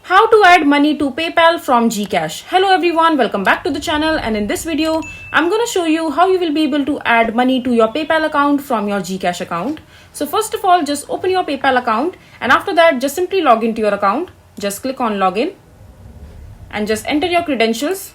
How to add money to PayPal from Gcash. Hello everyone, welcome back to the channel, and in this video I'm going to show you how you will be able to add money to your PayPal account from your Gcash account. So first of all, just open your PayPal account, and after that just simply log into your account. Just click on login and just enter your credentials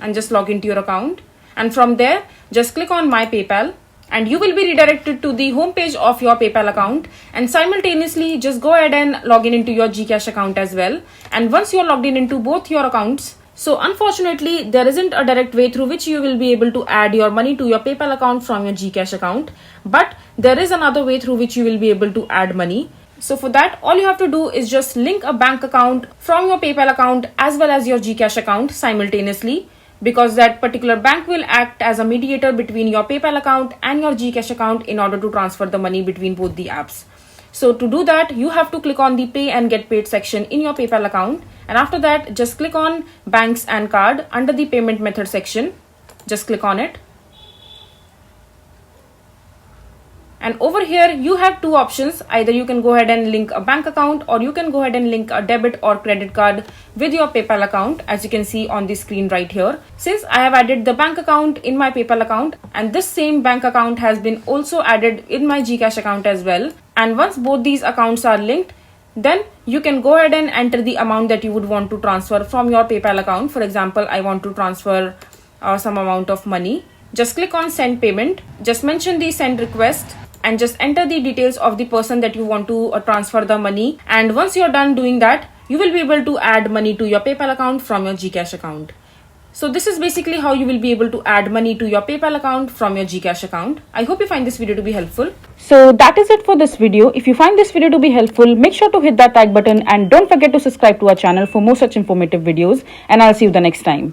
and just log into your account, and from there just click on my PayPal and you will be redirected to the home page of your PayPal account, and simultaneously just go ahead and log in into your Gcash account as well. And once you're logged in into both your accounts, so unfortunately there isn't a direct way through which you will be able to add your money to your PayPal account from your Gcash account, but there is another way through which you will be able to add money. So for that, all you have to do is just link a bank account from your PayPal account as well as your Gcash account simultaneously, because that particular bank will act as a mediator between your PayPal account and your Gcash account in order to transfer the money between both the apps. So to do that, you have to click on the Pay and Get Paid section in your PayPal account, and after that just click on Banks and Card under the Payment Method section. Just click on it. And over here you have two options. Either you can go ahead and link a bank account, or you can go ahead and link a debit or credit card with your PayPal account, as you can see on the screen right here. Since I have added the bank account in my PayPal account, and this same bank account has been also added in my Gcash account as well, and once both these accounts are linked, then you can go ahead and enter the amount that you would want to transfer from your PayPal account. For example, I want to transfer some amount of money. Just click on Send Payment. Just mention the send request and just enter the details of the person that you want to transfer the money. And once you're done doing that, you will be able to add money to your PayPal account from your Gcash account. So this is basically how you will be able to add money to your PayPal account from your Gcash account. I hope you find this video to be helpful. So that is it for this video. If you find this video to be helpful, make sure to hit that like button and don't forget to subscribe to our channel for more such informative videos, and I'll see you the next time.